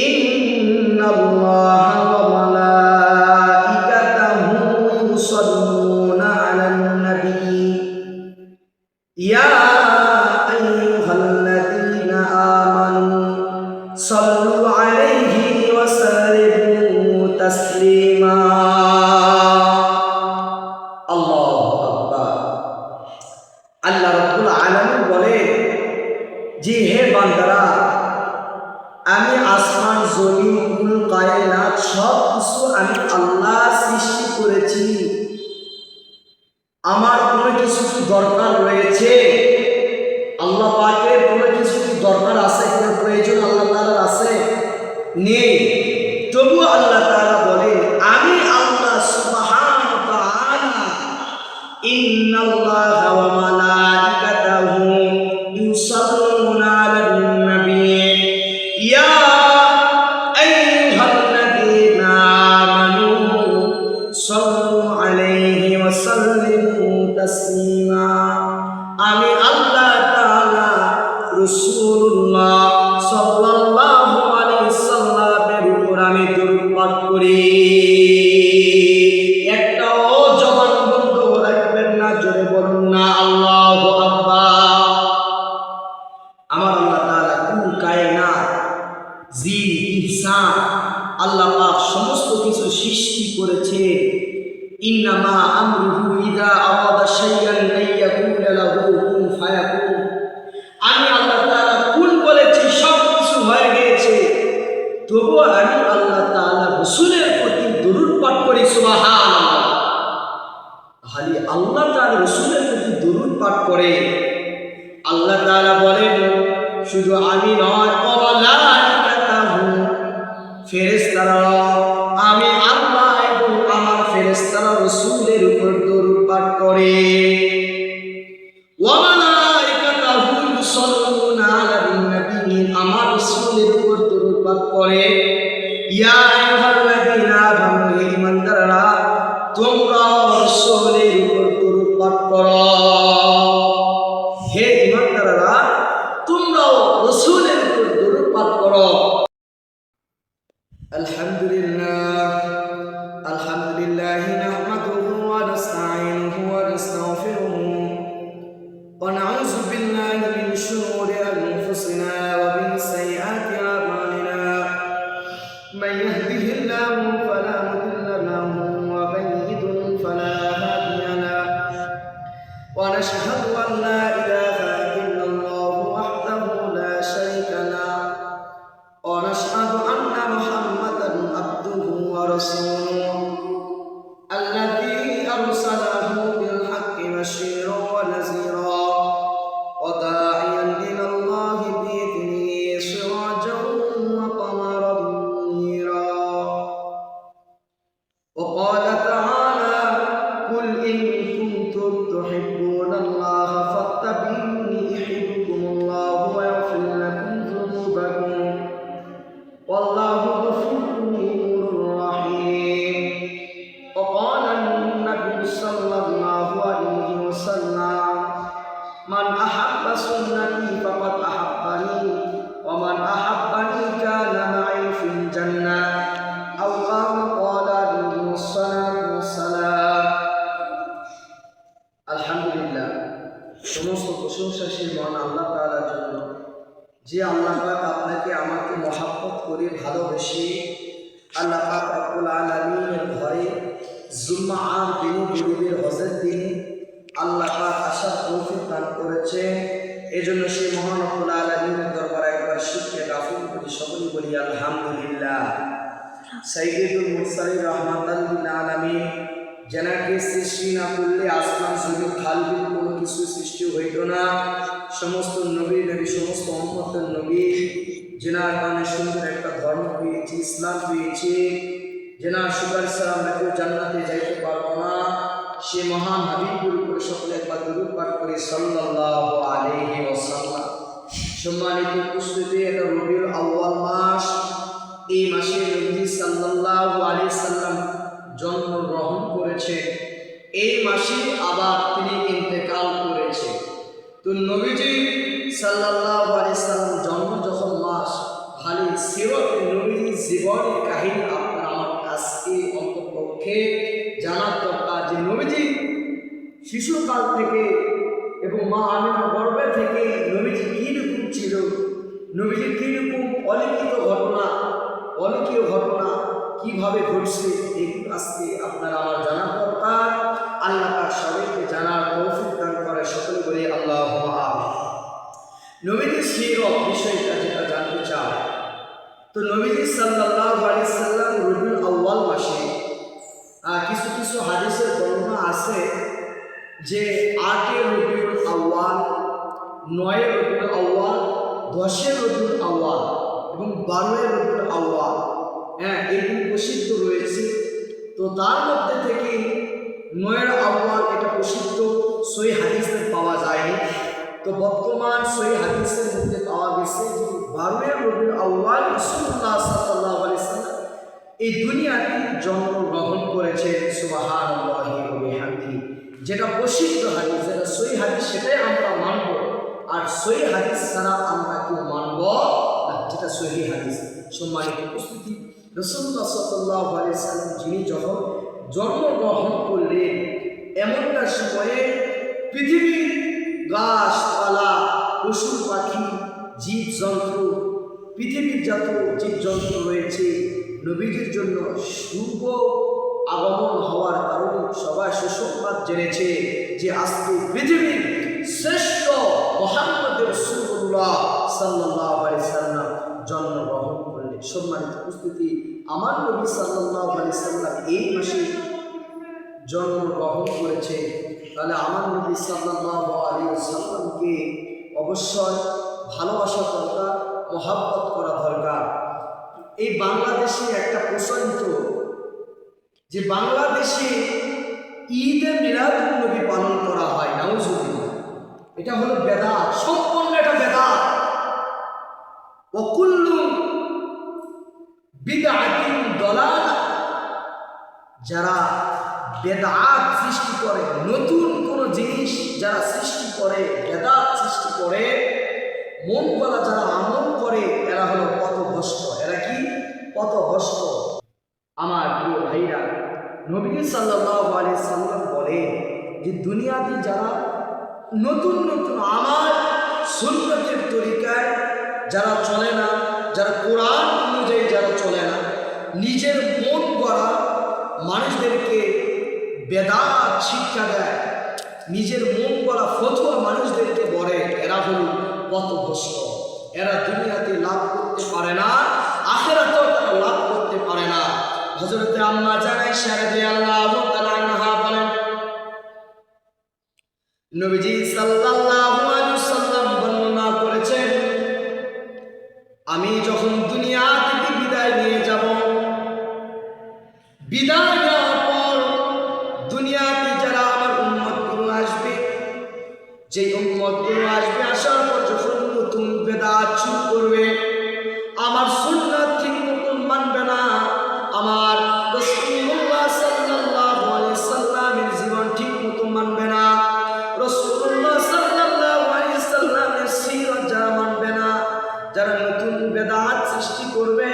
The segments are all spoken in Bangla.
ইন্নাল্লাহা ওয়া মালাইকাতাহু ইউসাল্লুনা আলান নবী ইয়া আইয়ুহাল্লাযীনা আমানু সাল্লু আলাইহি ওয়া সাল্লিমু তাসলিমা। আল্লাহু আকবার। আল্লাহ রাব্বুল আলামিন বলেন যে হে বান্দারা, আমি আসমান জমিন কুল কায়নাত সব কিছু আমি আল্লাহ সৃষ্টি করেছি। আমার কোনো কিছু কি দরকার রয়েছে? আল্লাহ পাকের কোনো কিছু কি দরকার আছে, কোনো প্রয়োজন আল্লাহ তাআলার আছে? নেই। তবু আল্লাহ তাআলা বলেন আমি আল্লাহ সুবহানাহু ওয়া তাআলা ইন্নাল্লাহা ওয়া মালাইকাতাহু ইউসাল্লুনা আলান নবী ইয়া আইয়ুহাল্লাযীনা আমানু সাল্লু আলাইহি ওয়া সাল্লিমু তাসলিমা। আমি আল্লাহ তাআলা রাসূলুল্লাহ সাল্লাল্লাহু আলাইহি সাল্লামের উপর আমি দরুদ পাঠ করি। একটাও জবান বন্ধ রাখবেন না, জোরে বলুন না আল্লাহু আকবার। আমার আল্লাহ তাআলা কুল কায়নাত জিন ইনসান আল্লাহ পাক সমস্ত কিছু সৃষ্টি করেছে। ইন্নামা আমরুহু ইযা আরাদা শাইআন আইয়াকুলা লাহু কুন ফায়াকুন। আমি আল্লাহ তাআলা কুন বলেছি, সব কিছু হয়ে গিয়েছে। তবু আমি আল্লাহ তাআলা রাসূলের প্রতি দরুদ পাঠ করি। সুবহানাল্লাহ। খালি আল্লাহ তাআলা রাসূলের প্রতি দরুদ পাঠ করে। আল্লাহ তাআলা বলেন শুধু আমি নয়, মালাইকাতাহু ফেরেশতারা, আমি আল্লাহ এবং আমার ফেরেশতারা রাসূলের উপর দরুদ পাঠ করে। ওয়া মালাইকাতাহু ইউসাল্লুনা আলান নবী, আমার রাসূলের উপর দরুদ পাঠ করে। ইয়া আইয়ুহাল্লাযীনা আমানু, হে ঈমানদাররা, তোমরা রাসূলের উপর দরুদ পাঠ করো। হে ঈমানদাররা, তোমরাও রাসূলের উপর দরুদ পাঠ করো। আলহামদুলিল্লাহ নাহমাদুহু ওয়া নাস্তাঈনুহু ওয়া নাস্তাগফিরুহু ওয়া নাউযু বিল্লাহি মিন শুরুরি আনফুসিনা ওয়া মিন সাইয়্যাতি আ'মালিনা। মান ইয়াহদিহিল্লাহু ফালা মুদিল্লা লাহু ওয়া মান يضلل فلا هادي له ونشهد أن لا إله إلا الله وحده لا شريك له ونشهد أن محمدا عبده ورسوله الذي أرسله بالحق بشيرا ونذيرا وداعيا إلى الله بإذنه سراجا وقمرا منيرا. وقال تعالى قل إن كنتم تحبون الله فاتبعوني يحببكم الله ويغفر لكم ذنوبكم والله غفور رحيم. وقال النبي صلى الله عليه وسلم من أحب سنتي فقد أحبني ومن أحبني كان معي في الجنة أو كما قال عليه الصلاة والسلام. আলহামদুলিল্লাহ, সমস্ত প্রশংসা সেই মহান আল্লাহ তাআলার জন্য, যে আল্লাহ পাক আপনাকে আমাকে মহাব্বত করে ভালোবেসে আল্লাহ পাক রব্বুল আলামিনের ঘরে জুমআর দিন, গরিবের হজের দিন আল্লাহ পাক আসার তৌফিক দান করেছে। এজন্য সেই মহান রব্বুল আলামিনের দরবারে একবার শুকরিয়া জ্ঞাপন করি। সকলেই বলি আলহামদুলিল্লাহ। সাইয়্যিদুল মুরসালিন রাহমাতাল লিল আলামিন, যেনাকে সৃষ্টি না করলে আসমান জমিন খালবিল কোনো কিছু সৃষ্টি হইত না। সমস্ত নবী, সমস্ত উম্মতের নবী, যেনার কারণে সুন্দর একটা ধর্ম পেয়েছি, ইসলাম পেয়েছি, যেনার সুপারিশ ছাড়া আমরা কেউ জান্নাতে যাইতে পারবো না, সে মহান হাবিবুর উপর সকলে একবার দরুদ পাঠ করে সাল্লাল্লাহু আলাইহি ওয়াসাল্লাম। সম্মানিত উপস্থিতি, এটা রবিউল আউয়াল মাস। এই মাসে নবী সাল্লাল্লাহু আলাইহি সাল্লাম জন্মগ্রহণ করেছে। এই মাসে আবার তিনি ইন্তেকাল করেছে। তো নবীজি সাল্লাল্লাহু আলাইহি সাল্লাম জন্ম যখন মাস, খালি সিরত নবীজির জীবনের কাহিনী আপনার আমার আজকে অন্ততপক্ষে জানার দরকার যে নবীজি শিশুকাল থেকে এবং মা আমিনার গর্ভে থেকে নবীজি কীরকম ছিল, নবীজির কীরকম অলৌকিক ঘটনা কিভাবে ঘটছে, এগুলো আজকে আপনারা আমার জানার দরকার। আল্লাহ পাক সবাইকে জানার তৌফিক দান করে, সকলে বলি আল্লাহুম্মা আমিন। নবীজির সিরত বিষয়টা যেটা জানতে চায়, তো নবীজি সাল্লাল্লাহু আলাইহি সাল্লাম রবিউল আউয়াল মাসে কিছু কিছু হাদিসের বর্ণনা আছে যে 8 রবিউল আউয়াল, 9 রবিউল আউয়াল, 10 রবিউল আউয়াল এবং 12 রবিউল আউয়াল, এগুলি প্রসিদ্ধ রয়েছে। তো তার মধ্যে থেকে 9 আউয়াল এটা প্রসিদ্ধ সহিহ হাদিসে পাওয়া যায়নি। তো বর্তমান সহিহ হাদিসের মধ্যে পাওয়া গেছে যে 12 রবিউল আউয়াল রাসূলুল্লাহ সাল্লাল্লাহু আলাইহি সাল্লাম এই দুনিয়াতে জন্মগ্রহণ করেছেন। সুবহানাল্লাহি ওয়া বিহামদিহি, যেটা প্রসিদ্ধ হাদিস, যেটা সহিহ হাদিস, সেটাই আমরা মানব। আর সহিহ হাদিস ছাড়া আমরা কেউ মানব না, যেটা সহিহ হাদিস। সম্মানিত উপস্থিতি, রাসূলুল্লাহ সাল্লাল্লাহু আলাইহি সাল্লাম যিনি যখন জন্মগ্রহণ করলেন, এমনটা সময়ে পৃথিবীর গাছপালা, পশু পাখি, জীবজন্তু, পৃথিবীর যত জীবজন্তু রয়েছে নবীজির জন্য শুভ আগমন হওয়ার কারণে সবাই সুসংবাদ জেনেছে যে আজকে পৃথিবীর শ্রেষ্ঠ মুহাম্মদ রাসূলুল্লাহ সাল্লাল্লাহু আলাইহি সাল্লাম জন্মগ্রহণ করলেন। সম্মানিত উপস্থিতি, আমার নবী সাল্লাল্লাহু আলাইহি সাল্লাম এই মাসে জন্মগ্রহণ করেছে, তাহলে আমার নবী সাল্লাল্লাহু আলাইহি সাল্লামকে অবশ্যই ভালোবাসা দরকার, মহব্বত করা দরকার। এই বাংলাদেশে একটা প্রচলিত যে বাংলাদেশে ঈদে মিলাদুন নবী পালন করা হয়, নাউজুবিল্লাহ, এটা হলো বেদাত, সম্পূর্ণ এটা বেদাত। ওয়া কুল্লু বিদআতিন দালালা, যারা বেদাত সৃষ্টি করে, নতুন কোন জিনিস যারা সৃষ্টি করে, বেদাত সৃষ্টি করে, মন গলা যারা আমল করে, এরা হলো পথভ্রষ্ট। এরা কি? পথভ্রষ্ট। আমার প্রিয় ভাইরা, নবী সাল্লাল্লাহু আলাইহি সাল্লাম বলে যে দুনিয়াতে যারা নতুন নতুন আমার সুন্নতের তরিকায় যারা চলে না, যারা কোরআন অনুযায়ী যারা চলে না, নিজের মন গড়া মানুষদেরকে বেদাত শিক্ষা দেয়, নিজের মন গড়া ফতোয়া মানুষদেরকে বলে, এরা হল পথভ্রষ্ট। এরা দুনিয়াতে লাভ করতে পারে না, আখিরাতেও তারা লাভ করতে পারে না। হযরতে আম্মা জান আয়েশা রাদিয়াল্লাহু তাআলা আনহা বলেন, নবীজি সাল্লাল্লাহু আলাইহি ওয়াসাল্লাম বর্ণনা করেছেন, আমি যখন দুনিয়া থেকে বিদায় নিয়ে যাব, বিদায় নেওয়ার পর দুনিয়াতে যারা আমার উম্মতগুলো আসবে, যে উম্মতগুলো আসবে, আসার পর যখন নতুন বেদাত শুরু করবে, আমার সুন্নাত ঠিক মতন মানবে না, আমার রাসূলুল্লাহ সাল্লাল্লাহু আলাইহি সাল্লামের জীবন ঠিক মতো মানবে না, রাসূলুল্লাহ সাল্লাল্লাহু আলাইহি সাল্লামের সিরাত যারা মানবে না, যারা নতুন বেদাত সৃষ্টি করবে,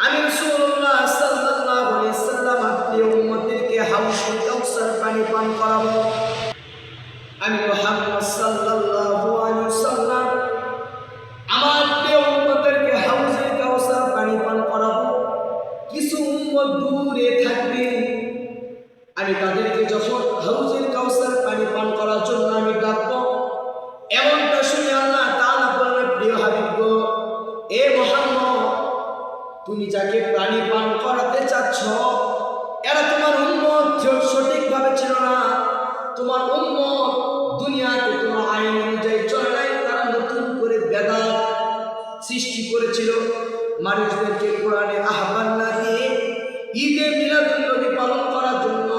আমি রাসূলুল্লাহ সাল্লাল্লাহু আলাইহি সাল্লাম প্রিয় উম্মতদেরকে হাউজে কাউসার পানি পান করাবো। আমি মুহাম্মদ সাল্লাল্লাহু আলাইহি সাল্লাম আমার প্রিয় উম্মতদেরকে হাউজে কাউসার পানি পান করাবো। কিছু উম্মত দূরে থাকবে, আমি তাদেরকে যখন হাউজের কাউসার পানি পান করার জন্য আমি ডাকবো, এমনটা শুনে আল্লাহ তাআলা বললেন, প্রিয় হাবিব গো, এ মুহাম্মদ, তুমি যাকে পানি পান করাতে চাচ্ছ, এরা তোমার উম্মত সঠিকভাবে ছিল না। তোমার উম্মত দুনিয়াতে তোমার আইন অনুযায়ী চলে নাই, তারা নতুন করে বেদাত সৃষ্টি করেছিল। মানুষদেরকে কোরআনে আহ্বান না দিয়ে ঈদে মিলাদুন নবী পালন করার জন্য,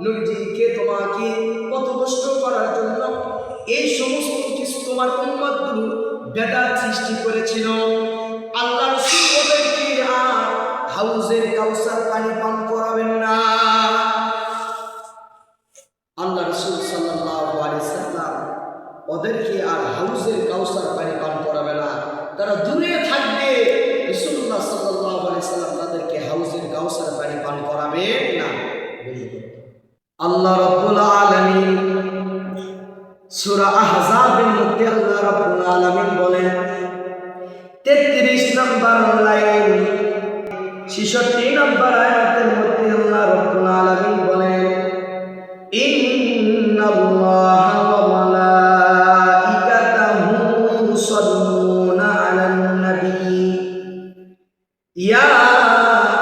নবীজিকে তোমাকে পথভ্রষ্ট করার জন্য এই সমস্ত কিছু তোমার উম্মতগুলো বেদাত সৃষ্টি করেছিল। আল্লাহ রাসূল ওদেরকে আর হাউজের কাউসার পানি পান করাবেন না। আল্লাহ রাসূল সাল্লাল্লাহু আলাইহি সাল্লাম ওদেরকে আর হাউজের কাউসার পানি পান করাবে না, তারা দূরে থাকবে। রাসূল আল্লাহ রাব্বুল আলামিন সূরা আহজাবের মধ্যে আল্লাহ রাব্বুল আলামিন বলেন 33 নম্বর লাইন 66 নম্বর আয়াতের মধ্যে আল্লাহ রাব্বুল আলামিন বলেন ইন্নাল্লাহা ওয়া মালাইকাতাহু ইউসাল্লুনা আলান নবী ইয়া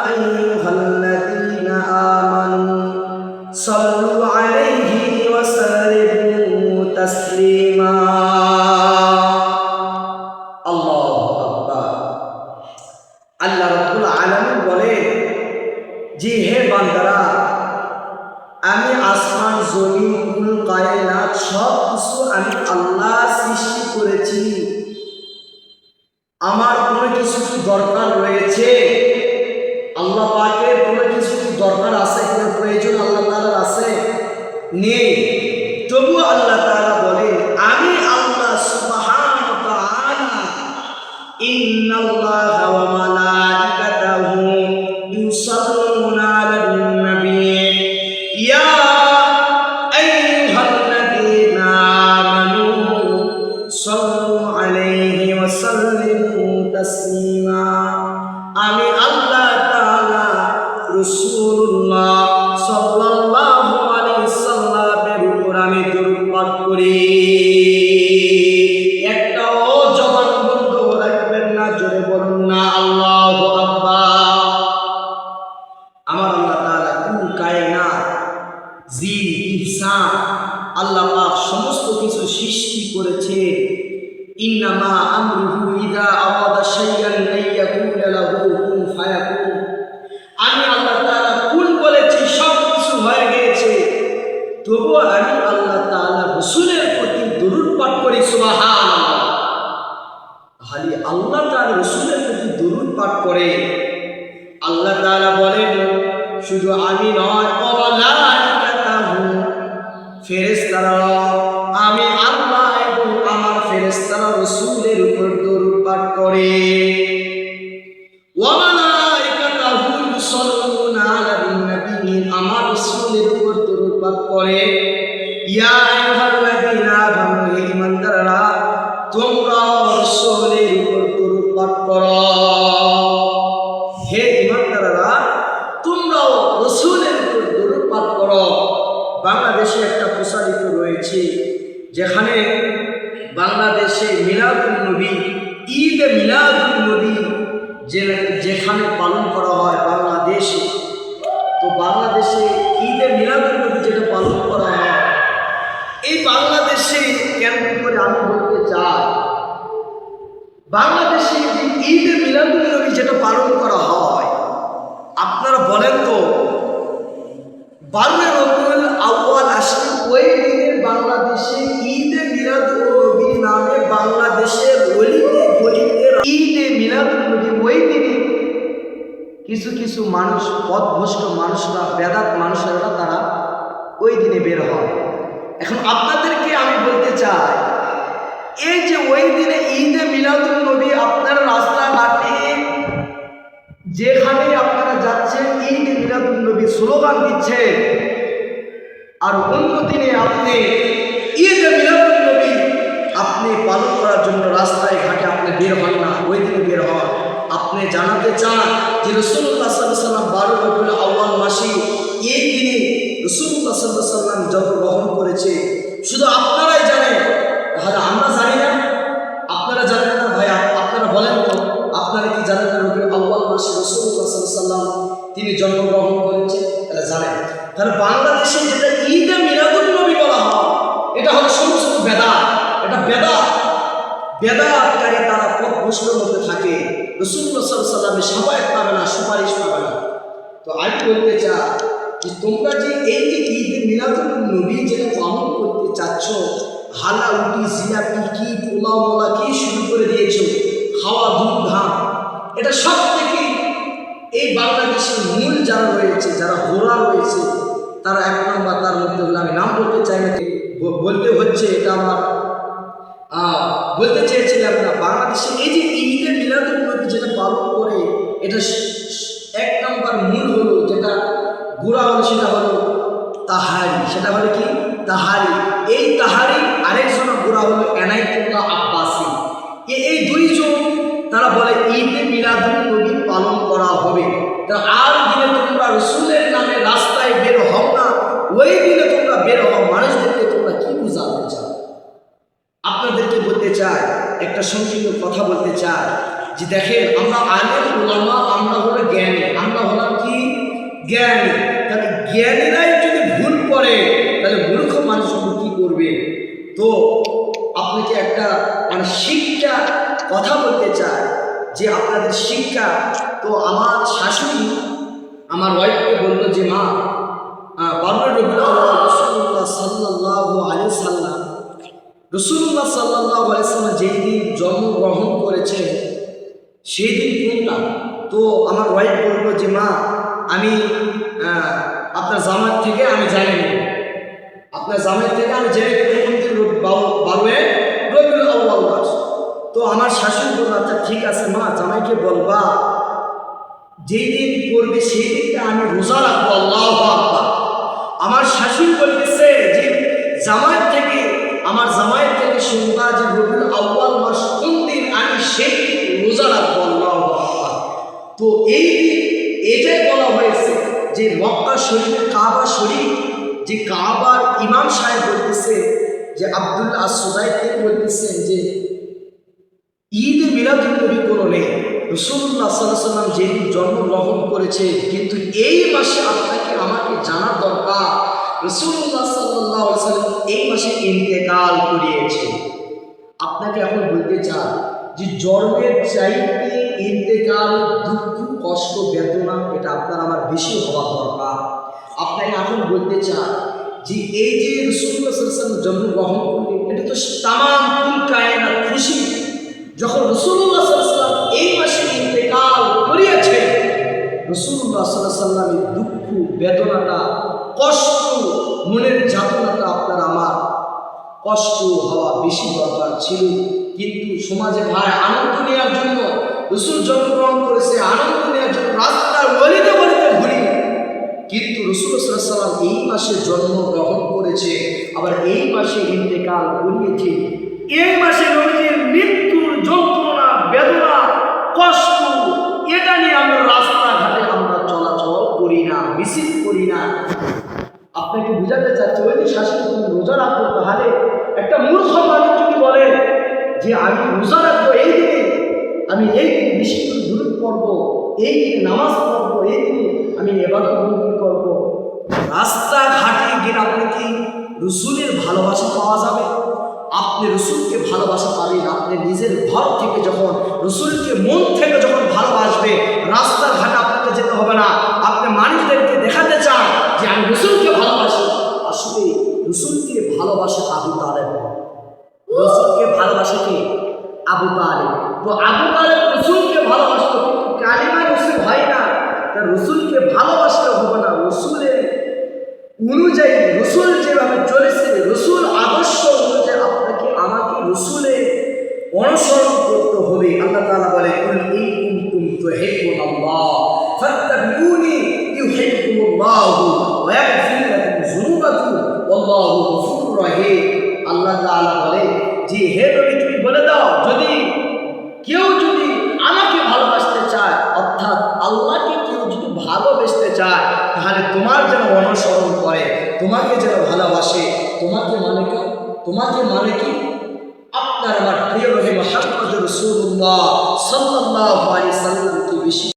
আইয়ুহাল্লাযীনা আমানু সাল্লু আলাইহি ওয়া সাল্লিমু তাসলিমা। আল্লাহু আকবার। আল্লাহ রাব্বুল আলামিন বলে যে হে বান্দারা, আমি আসমান জমিন কুল কায়নাত সব কিছু আমি আল্লাহ সৃষ্টি করেছি। আমার কোনো কিছু দরকার রয়েছে? আল্লাহ পাকের কোনো কিছু দরকার আছে কিনা, প্রয়োজন আল্লাহ তাআলার আছে? নেই। তবু আল্লাহ তাআলা বলেন আমি আল্লাহ সুবহানাহু ওয়া তাআলা ইন্নাল্লাহা ওয়া মালাইকাতাহু ইউসাল্লুনা আলান নবী ইয়া আইয়ুহাল্লাযীনা আমানু সাল্লু আলাইহি ওয়া সাল্লিমু তাসলিমা। আমি আল্লাহ তাআলা রাসূলুল্লাহ সাল্লাল্লাহু আলাইহি সাল্লামের উপর আমি দরুদ পাঠ করি। একটাও জবান বন্ধ রাখবেন না, জোরে বলুন না আল্লাহু আকবার। আমার আল্লাহ তাআলা কুল কায়নাত জিন ইনসান আল্লাহ পাক সমস্ত কিছু সৃষ্টি করেছে। ইন্নামা আমরুহু ইযা আরাদা শাইআন আইয়াকুলা লাহু কুন ফায়াকুন। আমি আল্লাহ তাআলা কুল বলেছি, সব কিছু হয়ে গিয়েছে। তবুও আমি আল্লাহ তাআলা রাসূলের প্রতি দরুদ পাঠ করি। সুবহানাল্লাহ। খালি আল্লাহ তাআলা রাসূলের প্রতি দরুদ পাঠ করে। আল্লাহ তাআলা বলেন শুধু আমি নয়, মালাইকাতাহু ফেরেশতারা, আমি আল্লাহ এবং আমার ফেরেশতারা রাসূলের উপর দরুদ পাঠ করে। ওয়া মালাইকাতাহু ইউসাল্লুনা আলান নবী, আমার রাসূলের উপর দরুদ পাঠ করে। ইয়া আইয়ুহাল্লাযীনা আমানু, হে ঈমানদাররা, তোমরা রাসূলের উপর দরুদ পাঠ করো। হে ঈমানদাররা, তোমরাও রাসূলের উপর দরুদ পাঠ করো। বাংলাদেশে একটা প্রচলিত রয়েছে, যেখানে বাংলাদেশে মিলাদুন নবী, ঈদে মিলাদুন নবী যেখানে পালন করা হয় বাংলাদেশে, তো বাংলাদেশে ঈদে মিলাদুন নবী যেটা পালন করা হয়, এই বাংলাদেশে কেন করে আমি বলতে চাই, বাংলাদেশে যে ঈদে মিলাদুন নবী যেটা পালন করা হয়, আপনারা বলেন তো 12 রবিউল আউয়াল আসে, ওই দিনে বাংলাদেশে ঈদে মিলাদুন নবী নামে বাংলাদেশের গলিতে গলিতে ঈদে মিলাদুন নবী, ওই দিনে কিছু কিছু মানুষ, পথভ্রষ্ট মানুষরা, বেদাত মানুষেরা, তারা ওই দিনে বের হয়। এখন আপনাদেরকে আমি বলতে চাই, এই যে ওই দিনে ঈদে মিলাদুন নবী আপনার রাস্তাঘাটে যেখানে আপনারা যাচ্ছেন ঈদে মিলাদুন নবী স্লোগান দিচ্ছে, আর অন্য দিনে আপনি ঈদে মিলাদুন নবী আপনি পালন করার জন্য রাস্তায় ঘাটে আপনি বের হন না, ওই দিনে বের হন। আপনি জানাতে চান যে রাসূলুল্লাহ সাল্লাল্লাহু আলাইহি ওয়াসাল্লাম 12 রবিউল আউয়াল মাসে এই দিনে রাসূলুল্লাহ সাল্লাল্লাহু আলাইহি ওয়াসাল্লাম জন্মগ্রহণ করেছে। শুধু আপনারাই জানেন, তাহলে আমরা জানি না? আপনারা জানেন না ভাই? আপনারা বলেন তো, আপনারা কি জানেন না রবিউল আউয়াল মাসে রাসূলুল্লাহ সাল্লাল্লাহু আলাইহি ওয়াসাল্লাম তিনি জন্মগ্রহণ করেছে? তাহলে জানেন। তাহলে বাংলাদেশে যেটা ঈদে মিলাদুন নবী বলা হয়, এটা হলো সমস্ত বেদাত। এটা বেদাতকারী, তারা পথভ্রষ্টের মধ্যে থাকে। রাসূলুল্লাহ সাল্লাল্লাহু আলাইহি ওয়াসাল্লামের শাফায়াত পাবে না, সুপারিশ পাবে না। তো আমি বলতে চাই যে তোমরা যে এই যে ঈদে মিলাদুন নবী যেটা পালন করতে চাচ্ছ, হালাউটি জিলাপি কি পোলাও মোলা কি শুরু করে দিয়েছো, খাওয়া ধুমধাম, এটা সব থেকে এই বাংলাদেশের মূল যারা রয়েছে, যারা গোড়া রয়েছে, তারা এক নম্বর। তার মধ্যে হলো, আমি নাম বলতে চাই না, বলতে হচ্ছে, এটা আমার বলতে চেয়েছিলাম না। বাংলাদেশে এই যে ঈদে মিলাদুন নবী যেটা পালন করে, এটা এক নম্বর মূল হলো, যেটা গোড়া হলো, সেটা হলো তাহারি। সেটা হলো কি তাহারি। এই তাহারি আরেকজন গোড়া হলো এনায়েতুল্লাহ আব্বাসী। এই দুইজন তারা বলে ঈদে মিলাদুন নবী পালন করা হবে। আর দিনে তোমরা রসুলের নামে রাস্তায় বের হও না, ওই দিনে তোমরা বের হও। মানুষদেরকে তোমরা কি বুঝাতে চাও? আপনাদেরকে বলতে চাই, একটা সংক্ষিপ্ত কথা বলতে চাই যে দেখেন, আমরা আলেম উলামা, আমরা হলো জ্ঞানী, আমরা হলাম কি জ্ঞানী। তাহলে জ্ঞানীরাই যদি ভুল করে তাহলে মূর্খ মানুষগুলো কি করবে? তো আপনাকে একটা শিক্ষা কথা বলতে চাই যে আপনাদের শিক্ষা। তো আমার শাশুড়ি আমার ওয়াইফকে বললো যে মা, 12 রবিউল আউয়াল রাসূলুল্লাহ সাল্লাল্লাহু আলাইহি সাল্লাম রাসূলুল্লাহ সাল্লাল্লাহু আলাইহি সাল্লাম যেই দিন জন্মগ্রহণ করেছে সেই দিন কোনটা? তো আমার ওয়াইফ বললো যে মা, আমি আপনার জামাত থেকে আমি জানি না, আপনার জামাত থেকে আমি জেনে কোন দিন 12 রবিউল আউয়াল মাস। তো আমার শাশুড়ি বলল আচ্ছা ঠিক আছে মা, জামাইকে বলবা যেই দিন করবে সেই দিনটা আমি রোজা রাখবো। আল্লাহু আকবার। আমার শাশুড়ি বলতেছে যে জামাত থেকে, আমার জামাই থেকে শুনবা যে রবিউল আউয়াল মাস কোন দিন, আমি সেই রোজা রাখবো। আল্লাহু আকবার। তো এই দিন এটাই বলা হয়েছে যে মক্কা শরীফের কাবা শরীফ, যে কাবার ইমাম সাহেব বলতেছে যে আব্দুল্লাহ আস-সুদাইদ তিনি বলতেছেন যে ঈদে মিলাদুন নবী কোনো নেই। রাসূলুল্লাহ সাল্লাল্লাহু আলাইহি ওয়াসাল্লাম যেদিন জন্মগ্রহণ করেছে, কিন্তু এই মাসে আপনাকে আমাকে জানা দরকার রাসূলুল্লাহ সাল্লাল্লাহু আলাইহি ওয়াসাল্লাম এই মাসে ইন্তেকাল করিয়েছে। আপনাকে এখন বলতে চাই যে জন্মের চাইতে ইন্তেকাল দুঃখ কষ্ট বেদনা এটা আপনার আমার বেশি হওয়া দরকার। আপনাকে এখন বলতে চাই যে এই যে রাসূলুল্লাহ সাল্লাল্লাহু আলাইহি ওয়াসাল্লাম জন্মগ্রহণ করলেন, এটা তো তামাম কুল কায়নাত খুশি। যখন রাসূলুল্লাহ সাল্লাল্লাহু আলাইহি ওয়াসাল্লাম এই মাসে ইন্তেকাল করিয়েছে, রাসূলুল্লাহ সাল্লাল্লাহু আলাইহি ওয়াসাল্লামের দুঃখ বেদনাটা কষ্ট মনের যাতনাটা আপনার আমার কষ্ট হওয়া বেশি দরকার ছিল। কিন্তু সমাজে ভাই আনন্দ নেওয়ার জন্য রাসূল জন্মগ্রহণ করেছে, আনন্দ নেওয়ার জন্য রাস্তার গলিতে গলিতে ঘুরি, কিন্তু রাসূল সাল্লাল্লাহু আলাইহি ওয়াসাল্লাম এই মাসে জন্মগ্রহণ করেছে, আবার এই মাসে ইন্তেকাল করিয়েছে। এই মাসে নবীজির মৃত্যুর যন্ত্রণা বেদনা কষ্ট এটা নিয়ে আমরা রাস্তাঘাটে আমরা চলাচল করি না, মিছিল করি না। আপনাকে বুঝাতে চাচ্ছি ওই যে শাশুড়ি তুমি রোজা রাখবো, তাহলে একটা মূর্খ মানুষ যদি বলে যে আমি রোজা রাখবো এই দিনে, আমি এই দিনে বেশি করে দুরূদ পড়বো, এই দিনে নামাজ পড়বো, এই দিনে আমি ইবাদত বন্দেগী করবো, রাস্তাঘাটে গিয়ে আপনি কি রাসূলের ভালোবাসা পাওয়া যাবে? আপনি রাসূলকে ভালোবাসা পাবেন আপনি নিজের ঘর থেকে, যখন রাসূলকে মন থেকে যখন ভালোবাসবে, রাস্তাঘাটে আপনাকে যেতে হবে না। আপনি মানুষদেরকে দেখাতে চান যে আমি রাসূলকে ভালোবাসি, আসলে রাসূলকে ভালোবাসে আবু তালেব। রাসূলকে ভালোবাসে কি? আবু তালেব। তো আবু তালেব রাসূলকে ভালোবাসতো, কিন্তু কালিমা রাসূল হয় না, তার রাসূলকে ভালোবাসতে হবে না। রাসূলের অনুযায়ী রাসূল যেভাবে চলেছে, রাসূল আদর্শ অনুযায়ী আপনাকে আমাকে রাসূলের অনুসরণ করতে হবে। আল্লাহ তাআলা বলে কুল ইন কুনতুম তুহিব্বুনাল্লাহ ফাত্তাবিউনি ইউহিব্বুকুমুল্লাহু ওয়া ইয়াগফির লাকুম যুনুবাকুম ওয়াল্লাহু গফুরুর রহিম। আল্লাহ তাআলা বলে যে হে নবী তুমি বলে দাও, যদি কেউ যদি আমাকে ভালোবাসতে চায়, অর্থাৎ আল্লাহকে কেউ যদি ভালোবাসতে চায়, তাহলে তোমার যেন অনুসরণ করে, তোমাকে যেন ভালোবাসে। তোমাকে মানে কি? তোমাকে মানে কি? আপনার আমার প্রিয় নবী মুহাম্মদ রাসূলুল্লাহ সাল্লাল্লাহু আলাইহি সাল্লামকে বেশি